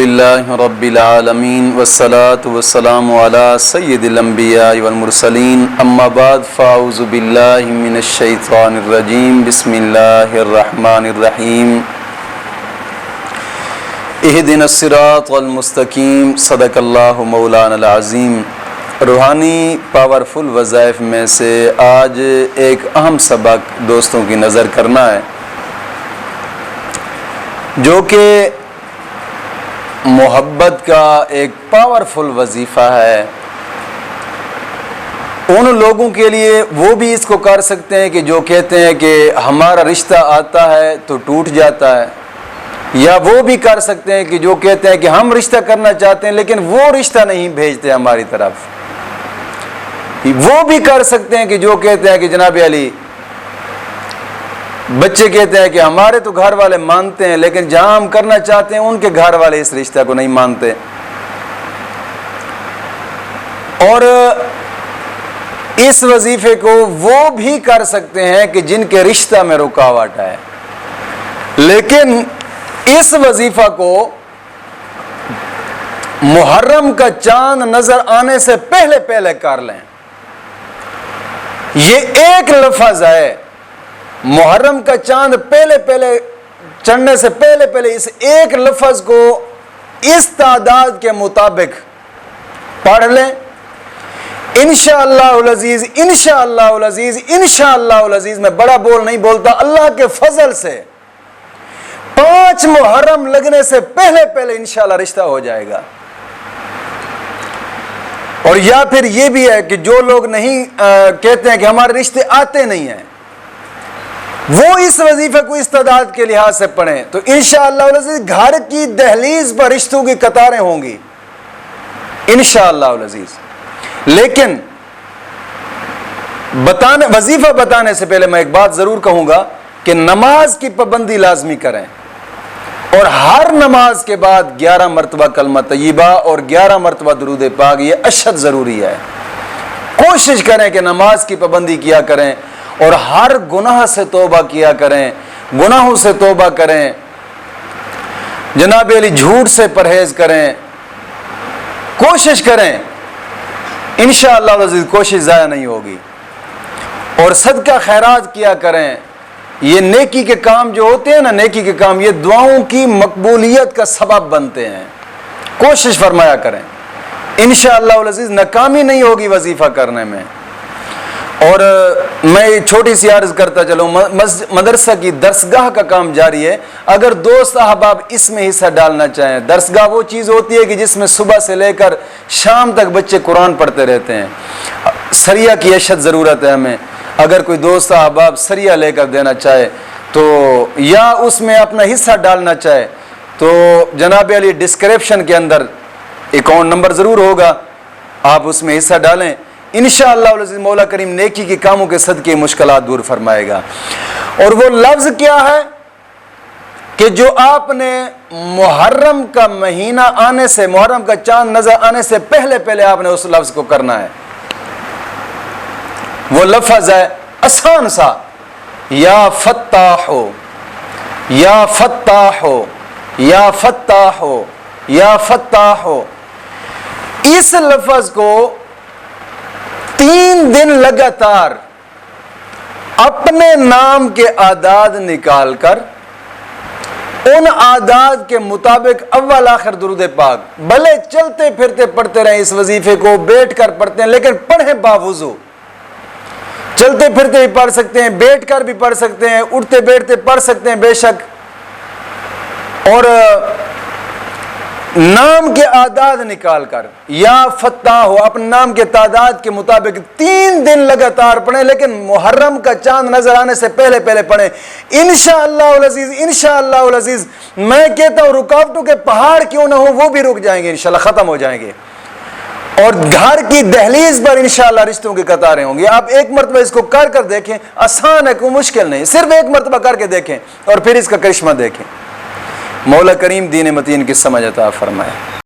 للہ رب العالمین والصلاة والسلام علی سید الانبیاء والمرسلین اما بعد فاعوذ باللہ من الشیطان الرجیم بسم اللہ الرحمن الرحیم اہدنا الصراط المستقیم صدق اللہ مولانا العظیم۔ روحانی پاورفل وظائف میں سے آج ایک اہم سبق دوستوں کی نظر کرنا ہے جو کہ محبت کا ایک پاورفل وظیفہ ہے۔ ان لوگوں کے لیے وہ بھی اس کو کر سکتے ہیں کہ جو کہتے ہیں کہ ہمارا رشتہ آتا ہے تو ٹوٹ جاتا ہے، یا وہ بھی کر سکتے ہیں کہ جو کہتے ہیں کہ ہم رشتہ کرنا چاہتے ہیں لیکن وہ رشتہ نہیں بھیجتے ہماری طرف۔ وہ بھی کر سکتے ہیں کہ جو کہتے ہیں کہ جناب علی، بچے کہتے ہیں کہ ہمارے تو گھر والے مانتے ہیں لیکن جہاں ہم کرنا چاہتے ہیں ان کے گھر والے اس رشتہ کو نہیں مانتے۔ اور اس وظیفے کو وہ بھی کر سکتے ہیں کہ جن کے رشتہ میں رکاوٹ ہے، لیکن اس وظیفہ کو محرم کا چاند نظر آنے سے پہلے کر لیں۔ یہ ایک لفظ ہے، محرم کا چاند پہلے چڑھنے سے پہلے اس ایک لفظ کو اس تعداد کے مطابق پڑھ لیں۔ انشاءاللہ العزیز انشاءاللہ العزیز انشاءاللہ العزیز، میں بڑا بول نہیں بولتا، اللہ کے فضل سے 5 محرم لگنے سے پہلے انشاءاللہ رشتہ ہو جائے گا۔ اور یا پھر یہ بھی ہے کہ جو لوگ نہیں کہتے ہیں کہ ہمارے رشتے آتے نہیں ہیں، وہ اس وظیفے کو اس تعداد کے لحاظ سے پڑھیں تو انشاءاللہ العزیز گھر کی دہلیز پر رشتوں کی قطاریں ہوں گی انشاءاللہ العزیز۔ لیکن وظیفہ بتانے سے پہلے میں ایک بات ضرور کہوں گا کہ نماز کی پابندی لازمی کریں، اور ہر نماز کے بعد 11 مرتبہ کلمہ طیبہ اور 11 مرتبہ درود پاک، یہ اشد ضروری ہے۔ کوشش کریں کہ نماز کی پابندی کیا کریں اور ہر گناہ سے توبہ کیا کریں، گناہوں سے توبہ کریں، جناب علی جھوٹ سے پرہیز کریں، کوشش کریں، انشاءاللہ العزیز کوشش ضائع نہیں ہوگی۔ اور صدقہ خیرات کیا کریں۔ یہ نیکی کے کام جو ہوتے ہیں نا، نیکی کے کام، یہ دعاؤں کی مقبولیت کا سبب بنتے ہیں، کوشش فرمایا کریں، انشاءاللہ العزیز ناکامی نہیں ہوگی وظیفہ کرنے میں۔ اور میں چھوٹی سی عرض کرتا چلوں، مدرسہ کی درسگاہ کا کام جاری ہے۔ اگر دوست احباب اس میں حصہ ڈالنا چاہیں، درسگاہ وہ چیز ہوتی ہے کہ جس میں صبح سے لے کر شام تک بچے قرآن پڑھتے رہتے ہیں، سریہ کی اشد ضرورت ہے ہمیں۔ اگر کوئی دوست احباب سریہ لے کر دینا چاہے تو یا اس میں اپنا حصہ ڈالنا چاہے تو جناب علی ڈسکرپشن کے اندر اکاؤنٹ نمبر ضرور ہوگا، آپ اس میں حصہ ڈالیں، انشاءاللہ العزیز مولا کریم نیکی کے کاموں کے صدقے مشکلات دور فرمائے گا۔ اور وہ لفظ کیا ہے کہ جو آپ نے محرم کا مہینہ آنے سے، محرم کا چاند نظر آنے سے پہلے آپ نے اس لفظ کو کرنا ہے۔ وہ لفظ ہے آسان سا، یا فتاح ہو یا فتاح ہو یا فتاح ہو یا فتاح ہو۔ اس لفظ کو 3 دن لگاتار اپنے نام کے اعداد نکال کر ان اعداد کے مطابق اول آخر درود پاک، بھلے چلتے پھرتے پڑھتے رہیں، اس وظیفے کو بیٹھ کر پڑھتے ہیں لیکن پڑھیں باوضو۔ چلتے پھرتے بھی پڑھ سکتے ہیں، بیٹھ کر بھی پڑھ سکتے ہیں، اٹھتے بیٹھتے پڑھ سکتے ہیں بے شک۔ اور نام کے اعداد نکال کر یا فتاح ہو، اپنے نام کے تعداد کے مطابق 3 دن لگاتار پڑھیں، لیکن محرم کا چاند نظر آنے سے پہلے پڑھیں انشاءاللہ العزیز انشاءاللہ العزیز۔ میں کہتا ہوں رکاوٹوں کے پہاڑ کیوں نہ ہو وہ بھی رک جائیں گے، انشاءاللہ ختم ہو جائیں گے، اور گھر کی دہلیز پر انشاءاللہ رشتوں کی قطاریں ہوں گی۔ آپ ایک مرتبہ اس کو کر دیکھیں، آسان ہے، کوئی مشکل نہیں، صرف ایک مرتبہ کر کے دیکھیں اور پھر اس کا کرشمہ دیکھیں۔ مولا کریم دین متین کی سمجھ عطا فرمائے۔